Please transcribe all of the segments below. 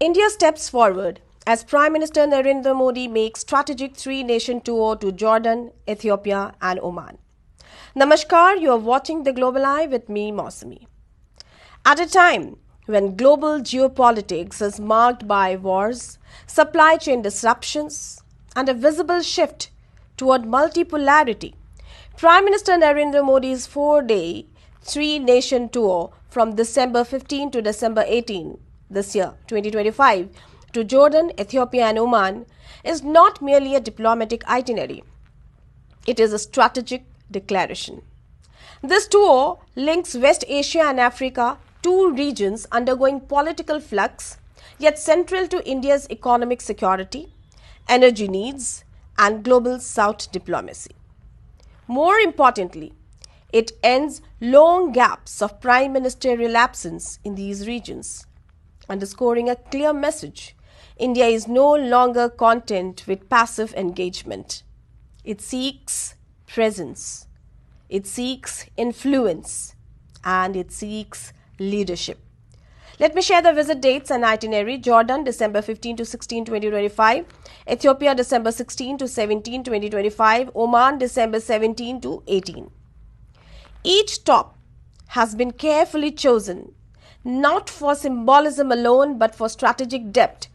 India steps forward as Prime Minister Narendra Modi makes strategic three-nation tour to Jordan, Ethiopia and Oman. Namaskar, you are watching The Global Eye with me, Mousumi. At a time when global geopolitics is marked by wars, supply chain disruptions and a visible shift toward multipolarity, Prime Minister Narendra Modi's four-day three-nation tour from December 15 to December 18 this year, 2025, to Jordan, Ethiopia and Oman is not merely a diplomatic itinerary. It is a strategic declaration. This tour links West Asia and Africa, two regions undergoing political flux, yet central to India's economic security, energy needs and global South diplomacy. More importantly, it ends long gaps of prime ministerial absence in these regions, underscoring a clear message. India is no longer content with passive engagement. It seeks presence, it seeks influence, and it seeks leadership. Let me share the visit dates and itinerary. Jordan, December 15 to 16, 2025. Ethiopia, December 16 to 17, 2025. Oman, December 17 to 18. Each stop has been carefully chosen, not for symbolism alone, but for strategic depth,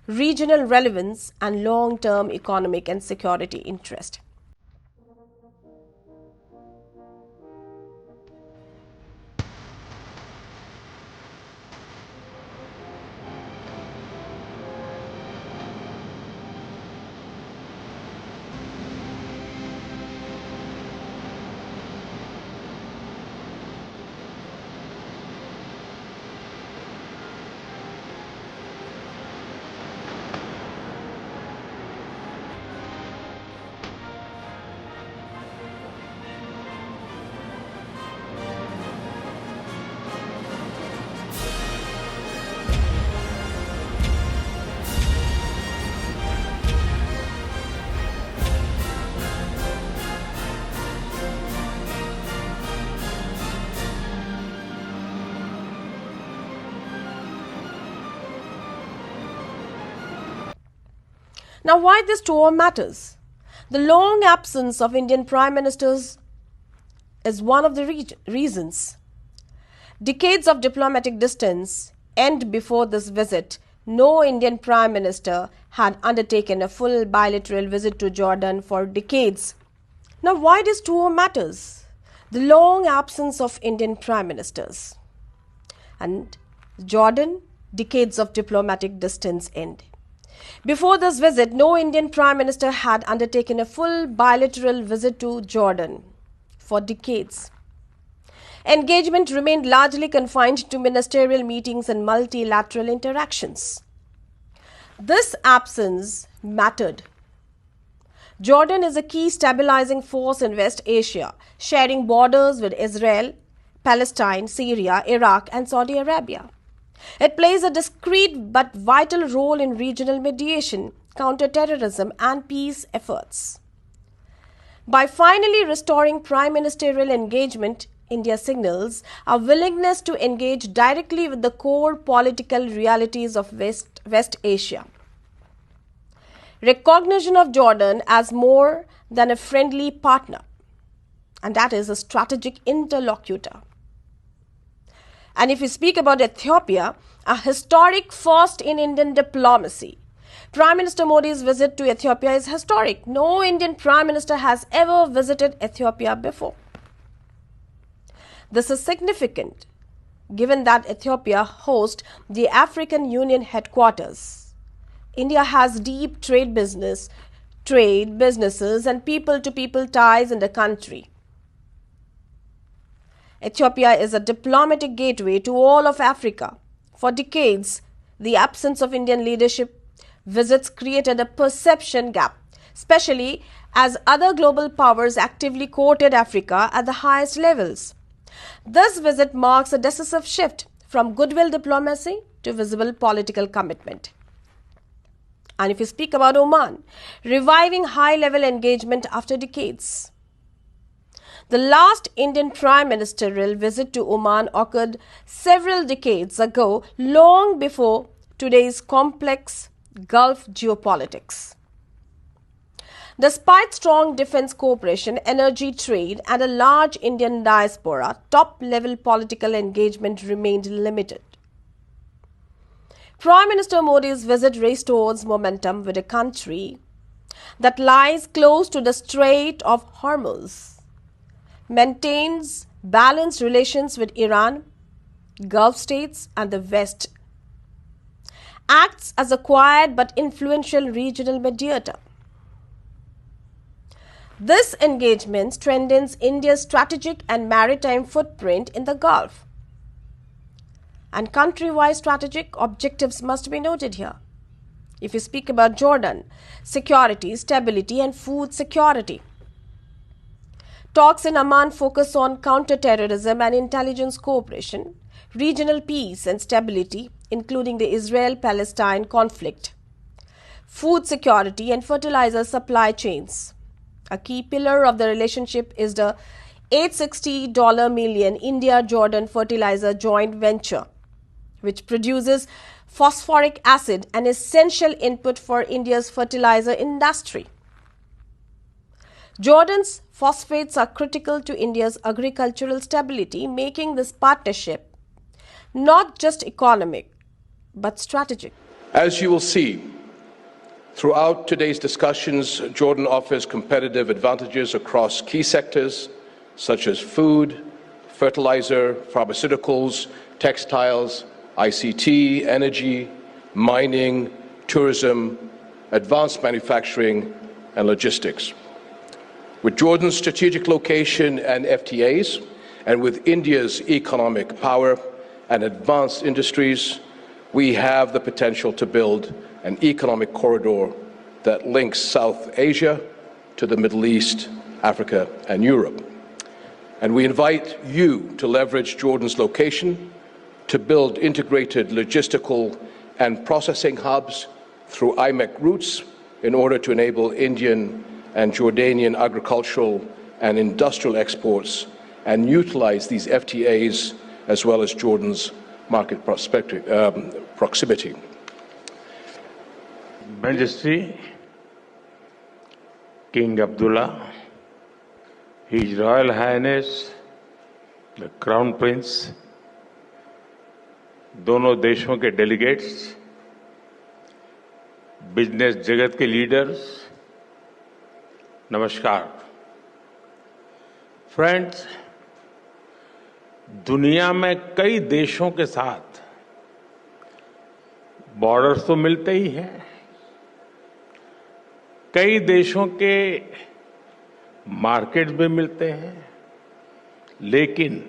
regional relevance, and long-term economic and security interest. Now, why this tour matters? The long absence of Indian prime ministers is one of the reasons. Decades of diplomatic distance end before this visit. No Indian prime minister had undertaken a full bilateral visit to Jordan for decades. Now, why this tour matters? The long absence of Indian prime ministers. And Jordan, decades of diplomatic distance end. Before this visit, no Indian Prime Minister had undertaken a full bilateral visit to Jordan for decades. Engagement remained largely confined to ministerial meetings and multilateral interactions. This absence mattered. Jordan is a key stabilizing force in West Asia, sharing borders with Israel, Palestine, Syria, Iraq, and Saudi Arabia. It plays a discrete but vital role in regional mediation, counterterrorism, and peace efforts. By finally restoring prime ministerial engagement, India signals a willingness to engage directly with the core political realities of West Asia. Recognition of Jordan as more than a friendly partner, and that is a strategic interlocutor. And if we speak about Ethiopia, a historic first in Indian diplomacy, Prime Minister Modi's visit to Ethiopia is historic. No Indian Prime Minister has ever visited Ethiopia before. This is significant given that Ethiopia hosts the African Union headquarters. India has deep businesses and people-to-people ties in the country. Ethiopia is a diplomatic gateway to all of Africa. For decades, the absence of Indian leadership visits created a perception gap, especially as other global powers actively courted Africa at the highest levels. This visit marks a decisive shift from goodwill diplomacy to visible political commitment. And if you speak about Oman, reviving high-level engagement after decades. The last Indian prime ministerial visit to Oman occurred several decades ago, long before today's complex Gulf geopolitics. Despite strong defense cooperation, energy trade, and a large Indian diaspora, top-level political engagement remained limited. Prime Minister Modi's visit restores momentum with a country that lies close to the Strait of Hormuz, maintains balanced relations with Iran, Gulf states, and the West, acts as a quiet but influential regional mediator. This engagement strengthens India's strategic and maritime footprint in the Gulf. And country-wide strategic objectives must be noted here. If you speak about Jordan, security, stability, and food security. Talks in Oman focus on counterterrorism and intelligence cooperation, regional peace and stability, including the Israel-Palestine conflict, food security, and fertilizer supply chains. A key pillar of the relationship is the $860 million India-Jordan fertilizer joint venture, which produces phosphoric acid, an essential input for India's fertilizer industry. Jordan's phosphates are critical to India's agricultural stability, making this partnership not just economic, but strategic. As you will see, throughout today's discussions, Jordan offers competitive advantages across key sectors such as food, fertilizer, pharmaceuticals, textiles, ICT, energy, mining, tourism, advanced manufacturing, and logistics. With Jordan's strategic location and FTAs, and with India's economic power and advanced industries, we have the potential to build an economic corridor that links South Asia to the Middle East, Africa, and Europe. And we invite you to leverage Jordan's location to build integrated logistical and processing hubs through IMEC routes in order to enable Indian and Jordanian agricultural and industrial exports and utilize these FTAs as well as Jordan's market proximity. Majesty, King Abdullah, His Royal Highness, the Crown Prince, दोनों देशों के delegates, business जगत के leaders, नमस्कार। Friends, दुनिया में कई देशों के साथ बॉर्डर्स तो मिलते ही हैं, कई देशों के मार्केट्स भी मिलते हैं, लेकिन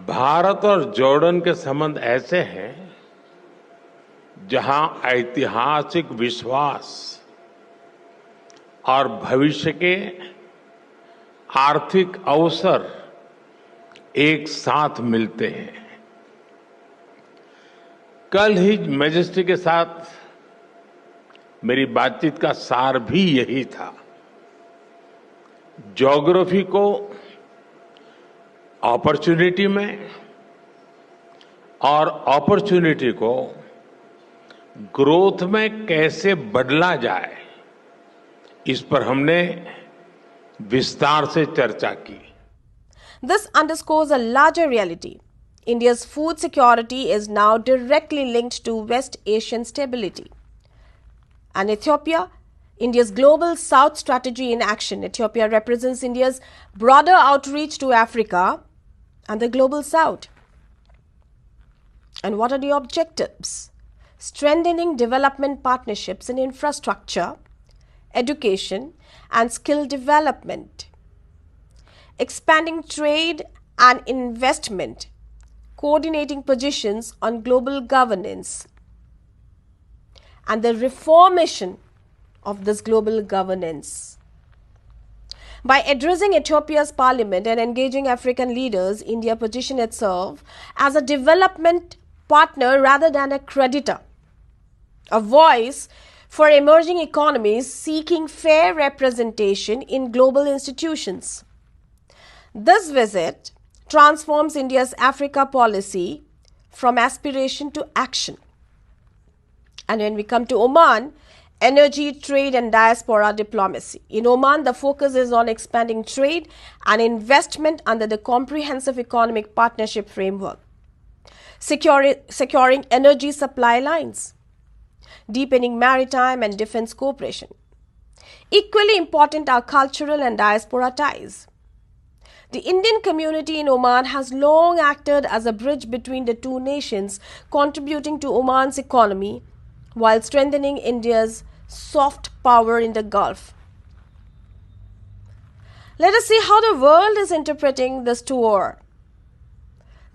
भारत और जॉर्डन के संबंध ऐसे हैं जहां ऐतिहासिक विश्वास और भविष्य के आर्थिक अवसर एक साथ मिलते हैं। कल ही मैजेस्टी के साथ मेरी बातचीत का सार भी यही था। ज्योग्राफी को अपॉर्चुनिटी में और अपॉर्चुनिटी को ग्रोथ में कैसे बदला जाए, इस पर हमने विस्तार से चर्चा की। This underscores a larger reality. India's food security is now directly linked to West Asian stability. And Ethiopia, India's global South strategy in action. Ethiopia represents India's broader outreach to Africa and the global South. And what are the objectives? Strengthening development partnerships in infrastructure, education, and skill development. Expanding trade and investment. Coordinating positions on global governance. And the reformation of this global governance. By addressing Ethiopia's parliament and engaging African leaders, India positioned itself as a development partner rather than a creditor, a voice for emerging economies seeking fair representation in global institutions. This visit transforms India's Africa policy from aspiration to action. And when we come to Oman, energy, trade and diaspora diplomacy. In Oman, the focus is on expanding trade and investment under the Comprehensive Economic Partnership Framework, securing energy supply lines, deepening maritime and defense cooperation. Equally important are cultural and diaspora ties. The Indian community in Oman has long acted as a bridge between the two nations, contributing to Oman's economy while strengthening India's soft power in the Gulf. Let us see how the world is interpreting this tour.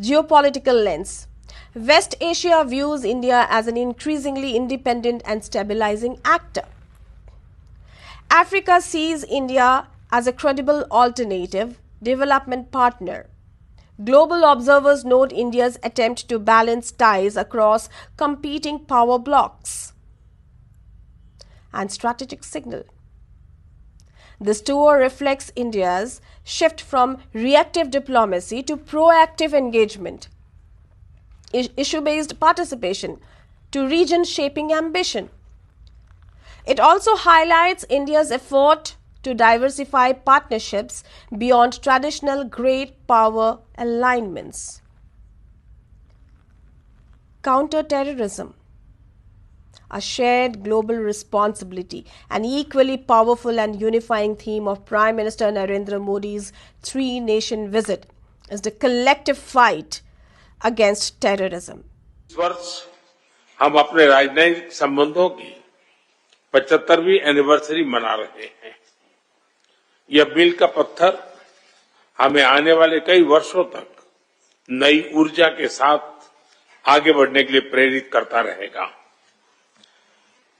Geopolitical lens. West Asia views India as an increasingly independent and stabilizing actor. Africa sees India as a credible alternative development partner. Global observers note India's attempt to balance ties across competing power blocs. And strategic signal. This tour reflects India's shift from reactive diplomacy to proactive engagement, issue-based participation to region-shaping ambition. It also highlights India's effort to diversify partnerships beyond traditional great power alignments. Counterterrorism, a shared global responsibility, an equally powerful and unifying theme of Prime Minister Narendra Modi's three-nation visit is the collective fight against terrorism. इस वर्ष हम अपने राजनयिक संबंधों की 75वीं anniversary मना रहे हैं। यह मील का पत्थर हमें आने वाले कई वर्षों तक नई ऊर्जा के साथ आगे बढ़ने के लिए प्रेरित करता रहेगा।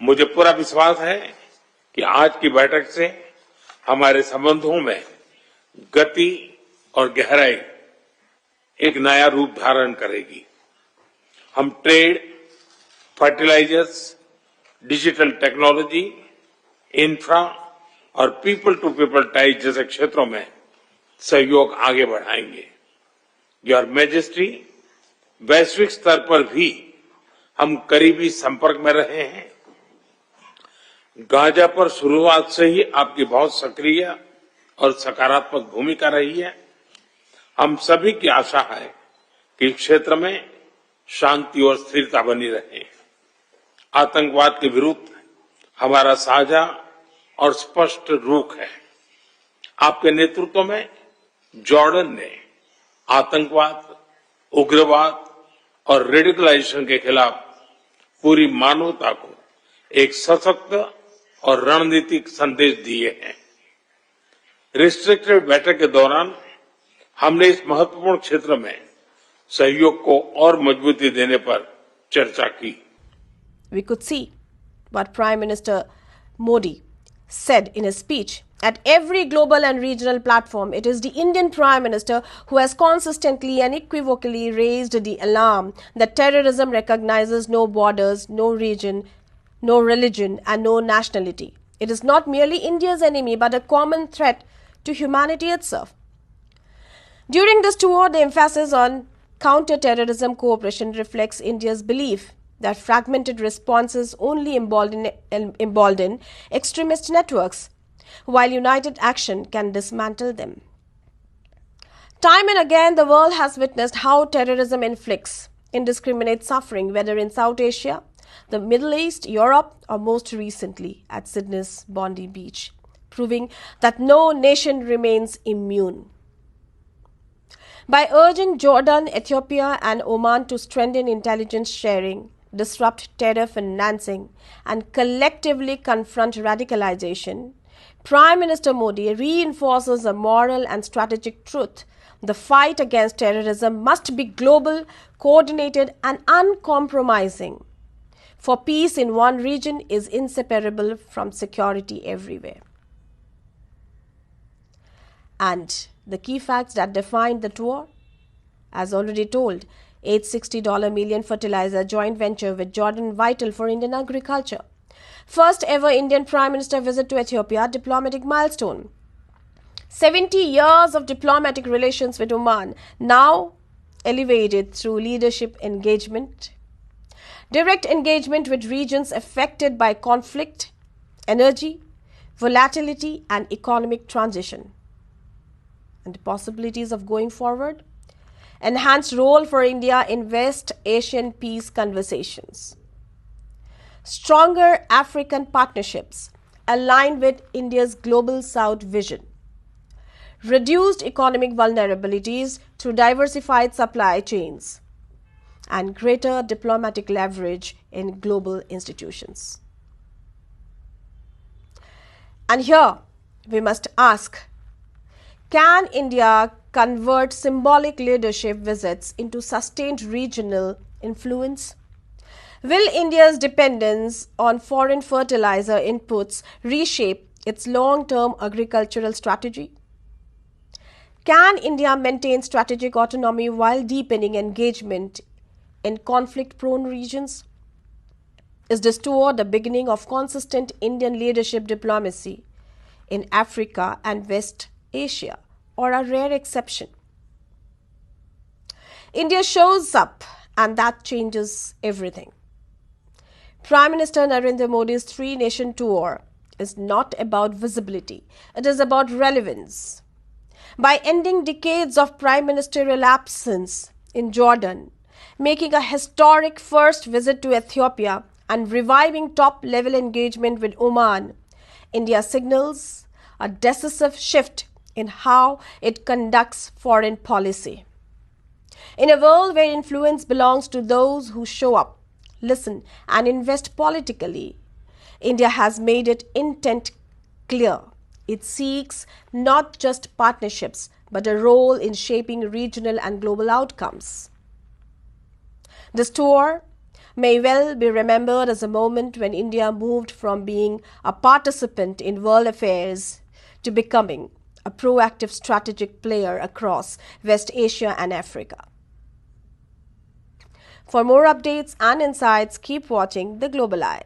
मुझे पूरा विश्वास है कि आज की बैठक से हमारे संबंधों में गति और गहराई एक नया रूप धारण करेगी। हम trade, fertilisers, digital technology, infra और पीपल टू पीपल टाइज जैसे क्षेत्रों में सहयोग आगे बढ़ाएंगे। योर मैजेस्टी, वैश्विक स्तर पर भी हम करीबी संपर्क में रहे हैं। गाजा पर शुरुआत से ही आपकी बहुत सक्रिय और सकारात्मक भूमिका रही है। हम सभी की आशा है कि इस क्षेत्र में शांति और स्थिरता बनी रहे। आतंकवाद के विरुद्ध हमारा साझा और स्पष्ट रुख है। आपके नेतृत्व में जॉर्डन ने आतंकवाद, उग्रवाद और रेडिकलाइजेशन के खिलाफ पूरी मानवता को एक सशक्त और रणनीतिक संदेश दिए हैं। रिस्ट्रिक्टेड बैठक के दौरान हमने इस महत्वपूर्ण क्षेत्र में सहयोग को और मजबूती देने पर चर्चा की। We could see what Prime Minister Modi said in his speech. At every global and regional platform, it is the Indian Prime Minister who has consistently and equivocally raised the alarm that terrorism recognizes no borders, no region, no religion, and no nationality. It is not merely India's enemy, but a common threat to humanity itself. During this tour, the emphasis on counter-terrorism cooperation reflects India's belief that fragmented responses only embolden extremist networks, while united action can dismantle them. Time and again, the world has witnessed how terrorism inflicts indiscriminate suffering, whether in South Asia, the Middle East, Europe, or most recently at Sydney's Bondi Beach, proving that no nation remains immune. By urging Jordan, Ethiopia, and Oman to strengthen intelligence sharing, disrupt terror financing, and collectively confront radicalization, Prime Minister Modi reinforces a moral and strategic truth. The fight against terrorism must be global, coordinated, and uncompromising. For peace in one region is inseparable from security everywhere. And the key facts that defined the tour, as already told, $860 million fertilizer joint venture with Jordan vital for Indian agriculture. First ever Indian Prime Minister visit to Ethiopia, diplomatic milestone. 70 years of diplomatic relations with Oman. Now, elevated through leadership engagement, direct engagement with regions affected by conflict, energy, volatility, and economic transition, and the possibilities of going forward, enhanced role for India in West Asian peace conversations, stronger African partnerships aligned with India's Global South vision, reduced economic vulnerabilities through diversified supply chains, and greater diplomatic leverage in global institutions. And here we must ask, can India convert symbolic leadership visits into sustained regional influence? Will India's dependence on foreign fertilizer inputs reshape its long-term agricultural strategy? Can India maintain strategic autonomy while deepening engagement in conflict-prone regions? Is this toward the beginning of consistent Indian leadership diplomacy in Africa and West Asia, or a rare exception? India shows up, and that changes everything. Prime Minister Narendra Modi's three-nation tour is not about visibility, it is about relevance. By ending decades of prime-ministerial absence in Jordan, making a historic first visit to Ethiopia, and reviving top-level engagement with Oman, India signals a decisive shift in how it conducts foreign policy. In a world where influence belongs to those who show up, listen, and invest politically, India has made its intent clear. It seeks not just partnerships, but a role in shaping regional and global outcomes. This tour may well be remembered as a moment when India moved from being a participant in world affairs to becoming a proactive strategic player across West Asia and Africa. For more updates and insights, keep watching The Global Eye.